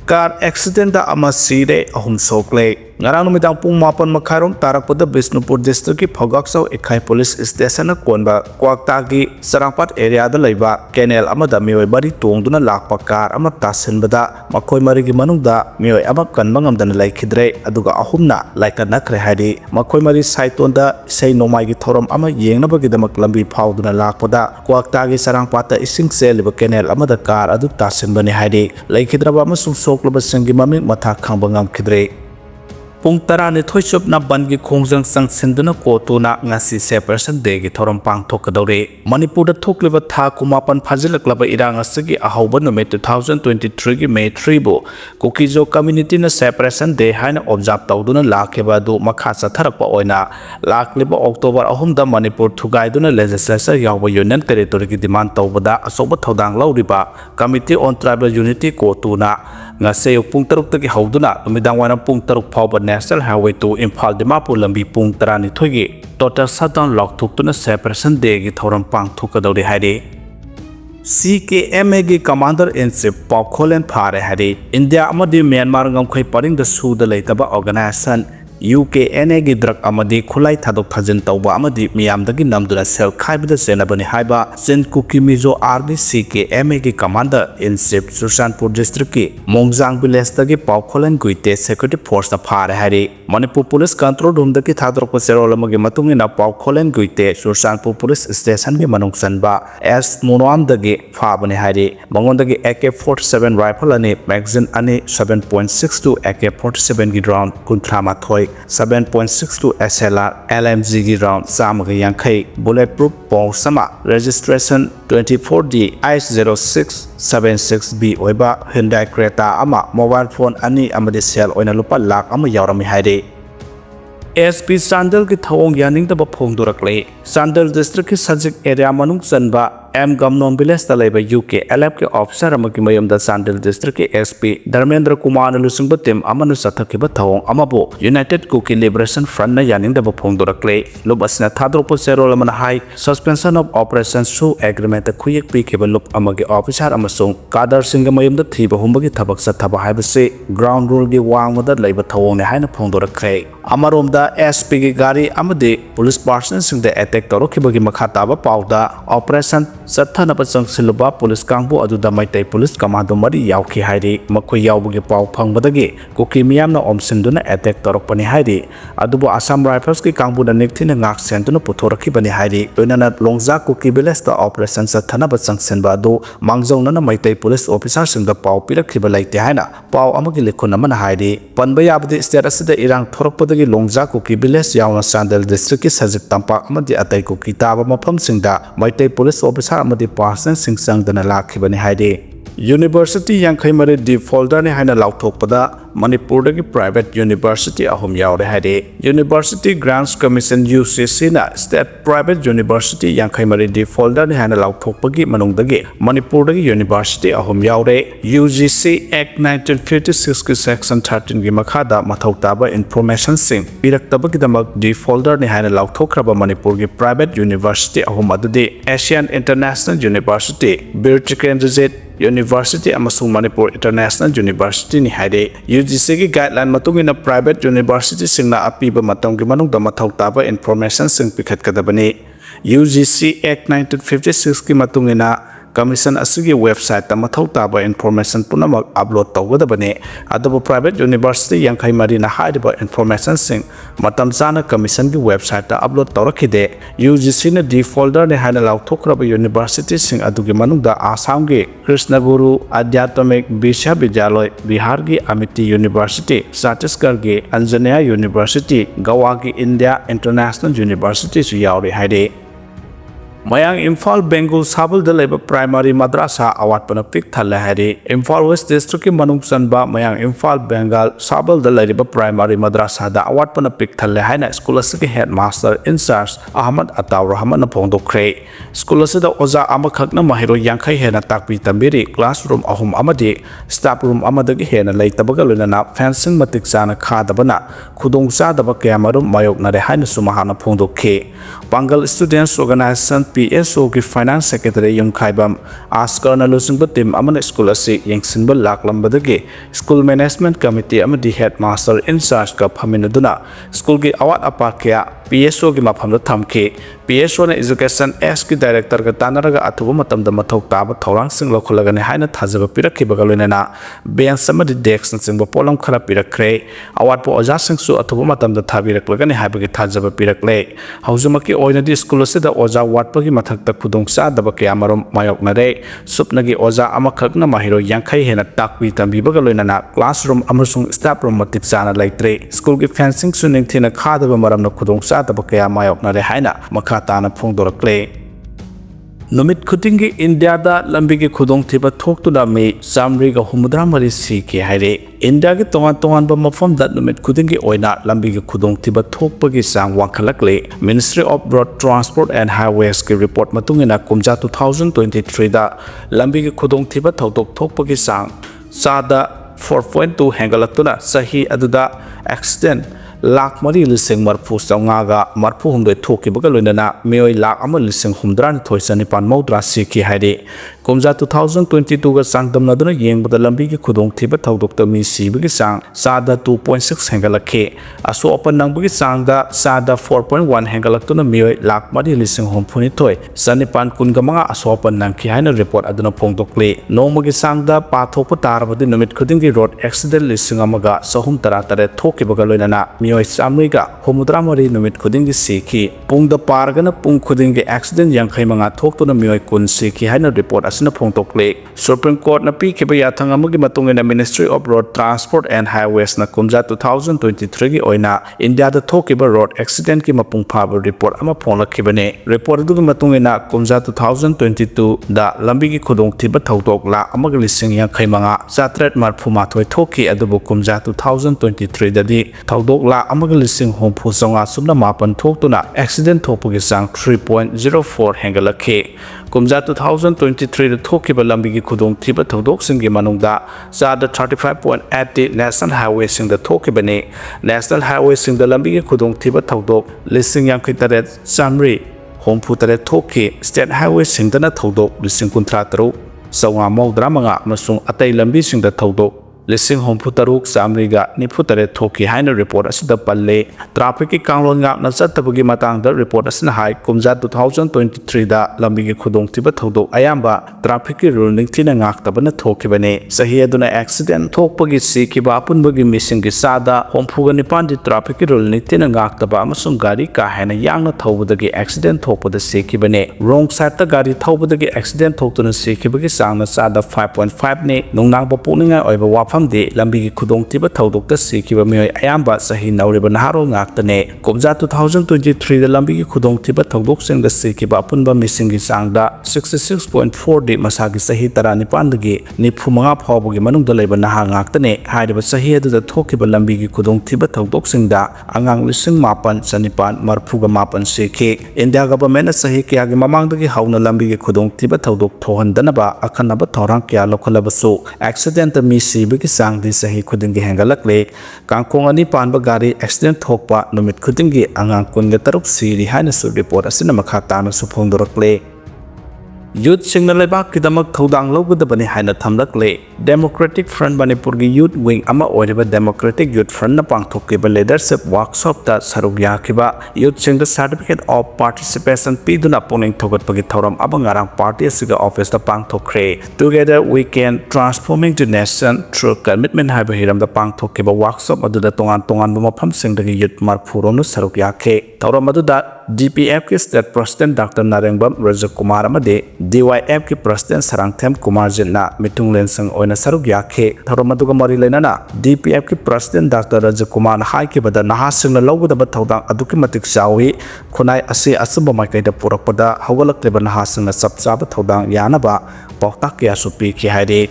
car accident da ama sire ahum sokle ngarang numitang pung mapan makharom tarakpada Bisnupur district ki Phogaksaw Ekhai police station konba kwakta gi sarangpat area da leiba canal amada mioi bari tongduna lakpa car ama tasinbada makhoi mari gi manungda mioi ama kanba ngamdana laikhidre aduga ahumna laikana khre hadi makhoi mari saitonda sei nomai gi thorom ama yengnaba gi damak lambi phauduna lakpada kwakta gi sarangpata ising seliba canal amada car adu tasinbani hadi laikhidraba amasung soklaba sangi maming matha khangba ngamkhidre Pung tarani thoisop na bangi khongjang sangsindu kotuna ngasi separation day gi thorom pangthokadore Manipur da thokliba tha kumapan phajilaklaba irang asagi ahauba numit 2023 gi May 3 bo Kuki community na separation day haina observe tawduna lakheba du makha satharakpa oina lakliba October 3 da Manipur thugaiduna legislature yawba union territory gi demand tawbada asoba thodang lauriba committee on tribal unity kotuna ngasay pung taruk tagi hauduna lumidang wana pung taruk phawba National Highway to Imphal Dimapur lambi pung tarani thoigi total shutdown lock thuktuna separation day gi thoram pang thukadori haidi CKMA gi Commander in Chief Phare Phare Erang India amadi Myanmar ngamkhoi paring da suda leitaba organization UKNA gi drug amadi khulai thadok thajin tawba amadi miyamdagi namduna sel khaibada senabani haiba Sen Kuki Mizo Army CKMA gi Commander in Chief Susanpur District ki Mongjang village dagi Paukholen Guite Security Force na Phare Erang Manipur Police Control Room dagi thadok serolama gi matungina Paukholen Guite Susanpur Police Station gi manung sanba S Munoam dagi phabani Erang mangondagi AK-47 rifle ani magazine ani 7.62 AK-47 gi round kunthama thoi 7.62 SLR LMG gi round samagi yankai bulletproof bomb sama registration 24D I0676B oiba Hyundai Creta ama mobile phone ani amadi sell oina lupa lakh ama yaurami haide SP Sandal ki thawong yaning da phongdorakle Sandal district ki sajik area manung chanba M Gamnon village da leba UK LF ke officer amaki mayamda Sandal district ki SP Dharmendra Kumar lusungba tem amanu sathakiba thawong amabo United Kuki Liberation Front na yaning da phongdorakle lubasna thadropo serol amana hai suspension of operations su agreement khuyek pi keba lup amagi officer amasung kadar singa mayamda thiba humbagi thabak sathaba haibase ground rule gi wangmada leba thawong ne haina phongdorakle amaromda SP gi gari amade police personnel singda attack torokibagi makha taba pauda operation Sathanaba Sangsiluba police kangbu aduda Meitei police commando mari yauki hairi makhoi yaubagi pau phangbadagi Kuki miyamna omsinduna attack torokpani hairi adubu Assam Rifles ki kangbu na nikthina ngak sentuna puthorakibani hairi loinana Longja Kuki village da operation Sathanaba Sangsinba adu mangjongna Meitei police officer singda pau pirakhiba laite haina pau amagi likhuna mana hairi panba yabadi state asida irang thorokpadagi Longja Kuki village yauna Sandal district ki sajik tampak amadi atai Kuki taba mafam singda Meitei police officer amadi person singsang dana lakhibani haide University yankhai mari deep folder ne haina lauthokpada Manipur dagi private university ahum yaure haide University Grants Commission UCC na state private university yankhai mari deep folder ne haina lauthokpagi manungdagi Manipur dagi university ahum yaure UGC Act 1956 ki section 13 gi makhada mathau taba information sing piraktabagi damak deep folder ne haina lauthokraba Manipur gi private university ahum adudi Asian International University Birchikendrizet University amasung Manipur International University ni haide UGC ki guideline matungina private university singna apiba matang gi manungda mathau taba information sing pikhat kadabani UGC Act 1956 ki matungina Commission asigi website ta mathau taba information punamak upload tawgadabani adabu private university yankhai mari na haiba information sing matam chana commission gi website ta upload tawrakhide UGC na deep folder ne haina lauthokraba university sing adugi manungda Assam gi Krishnaguru Adhyatmik Vishwavidyalay Bihar gi Amity University Chhattisgarh gi Anjaneya University Goa gi India International University su yauri haide Mayang Imphal Bengal Sabal da leba primary madrasa awatpana pik thalla hari Imphal West District ki manung chanba Mayang Imphal Bengal Sabal da leba primary madrasa da awatpana pik thalla haina school asiki headmaster in charge Ahmad Ataur Rahman na phongdokre school asida oja amakhakna mahiro yankhai hena takpi tambiri classroom ahum amadi staff room amadagi hena leitabaga loinana fencing matik chana khadabana khudong chadaba kayamarum mayoknare haina sumahana phongdokhe Bengal Students Organization PSO की finance secretary Yumkhaibam आस्करना लुसिंग टीम अमन school असी यंगसिनब लाकलंबदगी school management committee अमदी headmaster in charge का फमिनदुना स्कूल की अवात अपा क्या PSO की मफमद थमके PSO ने एजुकेशन एस की डायरेक्टर का तानरगा अथुब मतमद मथौ ताब थौरांग सिंग लखलगने हाइना थाजब पिरखिबगा लोइनना बेंच अमदी डेस्क सिंग पोलम खरा पिरखरे अवात पो ओजा सिंगसु अथुब मतमद थाबिरखलगने हाइबगे थाजब पिरखले हौजुमकी ओइनदी स्कूल असिदा ओजा वाटपगी मथक्ता खुदोंग चादब कयामरम मायोकनरे सुपनगी ओजा अमखकना माहिरो यांखै हेना ताकपि तंबिबगा लोइनना क्लासरूम अमसुंग स्टाफ रूम मतिक चाना लैत्रे स्कूल की फेंसिंग सुनिंग थिना खादब मरमना खुदोंग चादब कया मायोकनरे हाइना मखा ताना फोंदोरक्ले नुमित खुदिंगी इंडिया दा लंबी की खुदोंग थिबा थोक्तुना मे चामरी का हुमुद्रा मरी सीके हाइरे इंडिया के तोंगान मफम दा नुमित खुदिंगी ओइना लंबी की खुदोंग थिबा थोकपगी सांग वांखलकले ministry of road transport and highways की रिपोर्ट मतुंगिना कुमजा 2023 दा लंबी की खुदोंग थिबा थौतोक थोकपगी सांग सादा 4.2 हेंगलक्तुना सही अदुदा एक्सीडेंट लाख मरी लिसिंग मरफू चौंगागा मरफू हुंदोय थोकिबगा लोइनना मेय लाख अम लिसिंग हुमद्रान थोइसनिपान मौद्रा सीखी हाइदे कुमजा 2022 गा सांगदमनदुना येंगबदा लंबी की खुदोंग थिबा थौदोक्ता मी सीबगी सांग सादा 2.6 हेंगलखे असो अपन नंबगी सांगदा सादा 4.1 हेंगलक्तुना मेय लाख मरी लिसिंग हुमफुनि थोय सनिपान कुनगमंगा असो अपन नंखि हाइना रिपोर्ट अदुना फोंदोक्ले नोमगी सांगदा पाथोप तारबदि नुमित खुदिंगी रोड एक्सीडेंट लिसिंग अमगा सहुम तरा तरे थोकिबगा लोइनना मियोय चामरीगा हुमुद्रा मरी नुमित खुदिंगी सीखी पुंग द पारगना पुंग खुदिंगी एक्सीडेंट यांखै मंगा थोक्तुना मियोय कुन सीखी हाइना रिपोर्ट असना फोंदोक्ले सुप्रीम कोर्ट ना पीखिबा याथंग अमगी मतुंगिना ministry of road transport and highways ना कुमजा 2023 की ओइना इंडिया दा थोकिबा रोड एक्सीडेंट की मपुंग फाबा रिपोर्ट अमा फोंलखिबने रिपोर्ट दुगी मतुंगिना कुमजा 2022 दा लंबी की खुदोंग थिबा थौदोक ला अमगा लिसिंग यांखै मंगा चात्रेट मरफु माथोय थोकी अदुबु कुमजा 2023 ददी थौदोक ला अमगा लिसिंग हुमफु चौंगा सुमना मापन थोक्तुना एक्सीडेंट थोकपगी सांग 3.04 हेंगलखे कुमजा 2023 दा थोकिबा लंबी की खुदोंग थिबा थौदोक सिंगी मनुंगदा चादा 35.80 नेशनल हाईवे सिंग दा थोकिबने नेशनल हाईवे सिंग दा लंबी की खुदोंग थिबा थौदोक लिसिंग यांखै तरेत चामरी हुमफु तरेत थोकी स्टेट हाईवे सिंग दना थौदोक लिसिंग कुंथ्रा तरुक चौंगा मौद्रा मंगा अमसुंग अतै लंबी सिंग दा थौदोक लिसिंग हुमफु तरुक चामरीगा निफु तरेत थोकी हाइना रिपोर्ट असिदा पल्ले ट्रैफिक की कांगलोन गापना चत्तबगी मतांगदा रिपोर्ट असना हाई कुमजा 2023 दा लंबी की खुदोंग थिबा थौदोक अयाम्बा ट्रैफिक की रूल निंगथिना गाक्तबना थोकिबने सही अदुना एक्सीडेंट थोकपगी सीखिबा अपुनबगी मिसिंग की सादा हुमफुगा निपान दि ट्रैफिक की रूल निंगथिना गाक्तबा अमसुंग गाड़ी का हेना यांगना थौबदगी एक्सीडेंट थोकपदा सीखिबने रोंग साइड ता गाड़ी थौबदगी एक्सीडेंट थोक्तुना सीखिबगी सांगना सादा 5.5 ने नुंगनांग बपोनिंगा ओइबा वाफा दी लंबी की खुदोंग थिबा थौदोक्ता सीखिबा मियोय अयाम्बा सही नौरिबा नहारो गाक्तने कुमजा 2023 दा लंबी की खुदोंग थिबा थौदोक सिंगदा सीखिबा अपुनबा मिसिंग की सांगदा 66.4 दि मसागी सही 19 दगी 95 फावबगी मनुंगदा लेबा नहा गाक्तने हाइरिबा सही अदुदा थोकिबा लंबी की खुदोंग थिबा थौदोक सिंगदा अंगांग लिसिंग मापन सनिपान मरफुगा मापन सीखि इंडिया गवर्नमेंट सही कयागी ममांगदगी हौना लंबी की खुदोंग थिबा थौदोक थोहंदनबा अखनबा थौरांग कया लखलबसु एक्सीडेंट मी सीबगी सांगदी सही खुदिंगी हेंगलकले कांकोंग अनि पानबा गाड़ी एक्सीडेंट थोकपा नुमित खुदिंगी अंगांग कुनगा तरुक सीरी हाइनसु रिपोर्ट असना मखा तानसु फोंदोरकले यूथ सिंगना लेबाक किदमक थौदांग लौगदबने हाइना थमलकले डेमोक्रेटिक फ्रंट मणिपुर की यूथ विंग अमा ओइरबा डेमोक्रेटिक यूथ फ्रंट ना पांगथोकिबा लीडरशिप वर्कशॉप ता सरुक याखिबा यूथ सिंगदा सर्टिफिकेट ऑफ पार्टिसिपेशन पीदुना पुनिंग थोगतपगी थौरम अबंगारांग पार्टी असिगा ऑफिस दा पांगथोखरे together we can transforming the nation through commitment हाइबा हिरम दा पांगथोकिबा वर्कशॉप अदुदा तोंगान तोंगान मफम सिंगदगी यूथ मारफुरोनु सरुक याखे थौरम अदुदा DPF के state president doctor Narengbam Rajak Kumar अमदे DYF के प्रेसिडेंट सरंगथेम कुमार जिन्ना मिथुंगलेन संग ओइना सरुक याखे थौरम अदुगा मरि लेनाना DPF के प्रेसिडेंट डॉक्टर रजक कुमार हाइकिबदा नहासिंगना लौगदबा थौदांग अदुकी मतिक चावी खुनाई असे असुब माइकैदा पुरकपदा हौगलक्लेबा नहासिंगना चपचाबा थौदांग यानबा पाउताक कयासु पीखि हाइदे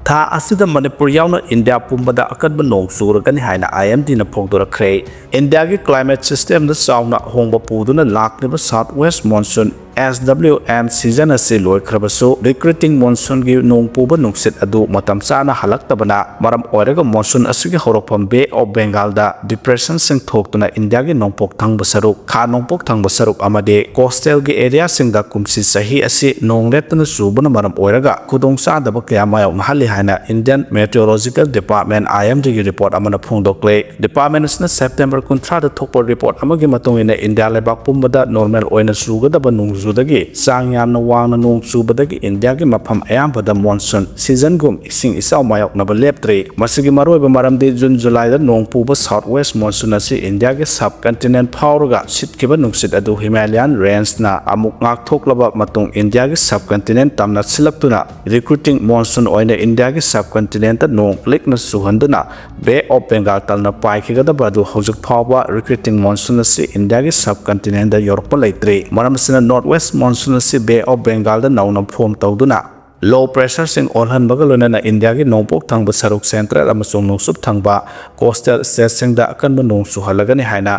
था असिदा मणिपुर यावना इंडिया पुंबदा अकदबा नोंग चुरगनि हाइना IMD ना फोंदोरखरे इंडिया की क्लाइमेट सिस्टम दा चावना होंबा पुदुना लाक्लिबा south west monsoon SWM season asi loikhrabasu recruiting monsoon gi nong puba nungsit adu matam chana halaktabana maram oiraga monsoon asigi horokpam Bay of Bengal da depression sing thoktuna India gi nongpok thangba saruk kha nongpok thangba saruk amade coastal gi area sing da kumsi sahi asi nongletna subuna maram oiraga khudong sa daba kya mayok mahali haina Indian Meteorological Department IMD gi report amana phungdokle department na September 13 da thokpa report amagi matungina India lebak pumbada normal oina sugadaba nungzudagi sang yamna wangna nong subadagi India gi mafam ayambada monsoon season gum ising isaw mayok na leptre masigi maroiba maramdi June July da nong puba southwest monsoon asi India gi subcontinent phawraga sitkiba nungsit adu Himalayan range na amuk ngak thoklaba matung India gi subcontinent tamna silaktuna recruiting monsoon oina India gi subcontinent da nong likna suhanduna Bay of Bengal talna paikhigadaba adu hojik phawba recruiting monsoon asi India gi subcontinent da yorpa leitre maramsina northwest monsoon asi Bay of Bengal da nauna form tawduna low pressure sing olhan bagalona na India gi nongpok thangba saruk central amasung nongsup thangba coastal states sing da akanba nong suhalagani haina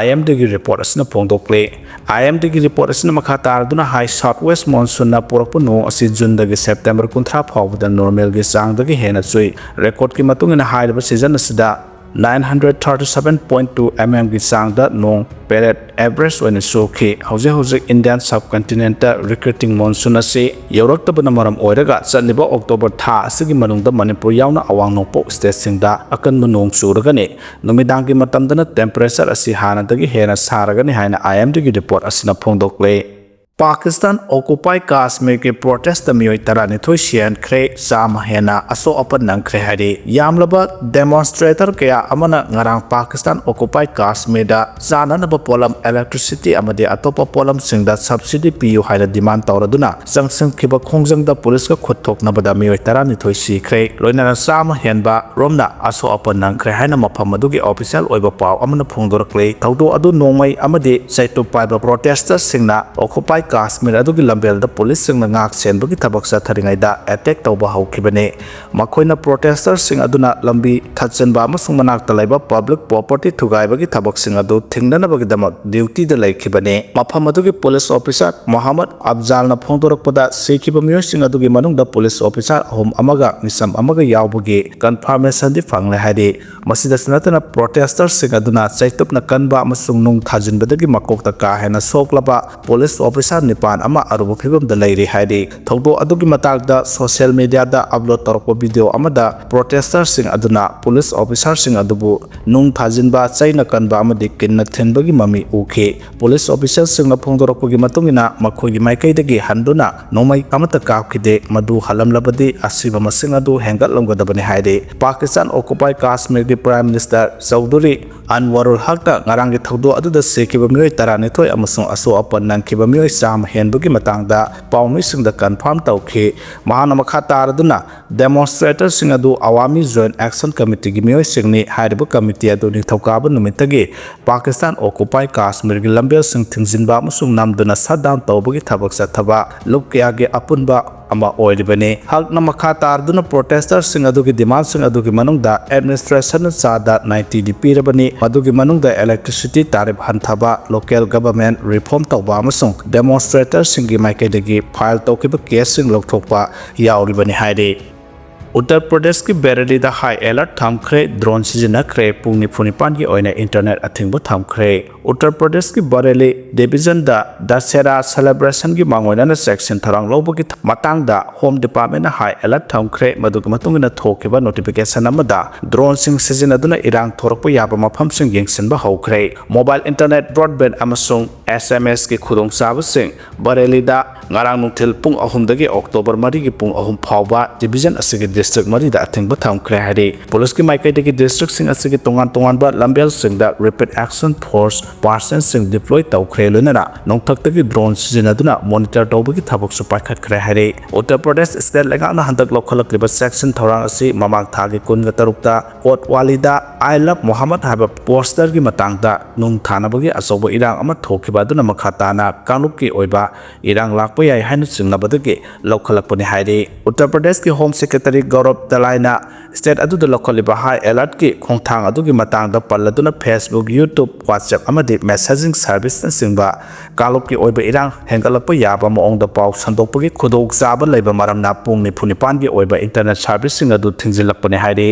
IMD gi report asna phongdokle IMD gi report asna makha tarduna high southwest monsoon na porakpu nong asi June da gi September 13 phawda normal gi sang da gi hena chui record ki matungina haidaba season asida 937.2 mm gi sang da nong period average oina soki hauze Indian subcontinent da recruiting monsoon asi yauraktabana maram oiraga chaniba October tha asigi manungda Manipur yauna awang nongpok state singda akanba nong suragani numidang gi matamdana temperature asi hanadagi hena saragani haina IMD gi report asina phongdokle Pakistan occupy Kashmir ke protest da mioi tarani thoi sian khre sama hena aso apan nang khre hari yamlaba demonstrator kaya amana ngarang Pakistan occupy Kashmir da zana na polam electricity amade atopa polam singda subsidy piu haina demand tawraduna sangsang khiba khongjang da police ka khothok na bada mioi tarani thoi si khre loina sama henba romna aso apan nang khre haina mafam adugi official oiba paw amana phongdorakle thawdo adu nongmai amade saito paiba protesters singna occupy Kashmir adugi lambel da police sing na ngak sen bagi thabak sa tharingai da attack tawba haukibane makoina protesters sing aduna lambi thatchen ba amasung manak talaiba public property thugai bagi thabak sing adu thingnana bagi damak duty da laikibane mafam adugi police officer Muhammad Afzal na phongdorakpada sekiba miyo sing adugi manung da police officer hom amaga misam amaga yawbagi confirmation di fangle hadi masida sanatana protesters sing aduna chaitup na kanba amasung nung thajin badagi makok ta ka hena soklaba police officer Nipan ama arubu phibam da lairi haidi thogdo adugi matak da social media da upload torko video amada protesters sing aduna police officers sing adubu nung thajin ba chaina kanba amadi kinna thenbagi mami uke police officers sing na phongdorako gi matungina makhogi maikai dagi handuna nomai amata kakhide madu halamlabadi asiba masing adu hengal lomgadabani haidi Pakistan occupy Kashmir gi prime minister Chaudhry Anwarul Haq da ngarang gi thogdo aduda sekiba mioi tarani thoi amasung aso apan nang kiba mioi sam henbagi matangda pawnui singda confirm tawkhi mahana makha taraduna demonstrators sing adu Awami Joint Action Committee gi mioi singni haibu committee adu ni thokaba numitagi Pakistan occupy Kashmir gi lambel sing thingjinba amasung namduna shutdown tawbagi thabak sathaba lukya gi apunba ama oiribane hakna makha tarduna protesters sing adugi demand sing adugi manungda administration sada 90 di pirabani adugi manungda electricity tariff hanthaba local government reform tawba amasung demonstrators sing gi maikedagi file tawkiba case sing lokthokpa yauribani haide Uttar Pradesh ki Bareilly da high alert thamkhre drone sijina khre pungni phunipan gi oina internet athingbu thamkhre Uttar Pradesh ki Bareilly division da Dasera celebration gi mangoina na section tharang lobugi matang da home department na high alert thamkhre madug matungina thokiba notification amada drone sing sijina duna irang thorokpa yaba mafam sing yengsinba haukhre mobile internet broadband amasung SMS ki khudong sabu sing Bareilly da ngarang nungthil pung ahum dagi October 3 gi pung ahum phawba division asigi district mari da athingba thamkhre hari police ki maikai dagi district sing asigi tongan ba lambel sing da rapid action force person sing deploy tawkhre lunana nongthak dagi drone sijinaduna monitor tawbagi thabak su paikhat khre hari Uttar Pradesh state lenga na handak lokhalak liba section thorang asi mamang thagi kunga tarukta Kotwali da I love Muhammad haba poster gi matang da nung thana bagi asobo irang ama thokiba duna makhatana kanuk ki oiba irang lakpa yai hainu singnabadagi lokhalakpani hari Uttar Pradesh ki home secretary Gaurav Dalaina state adu lokoliba high alert ki khongthang adu ki matang da palladuna Facebook YouTube WhatsApp amadi messaging service na singba kalop ki oiba irang hengalapa yaba moong da pau sandokpagi khudok chaba leiba maramna pung ni phunipan gi oiba internet service sing adu thingzilakpani hairi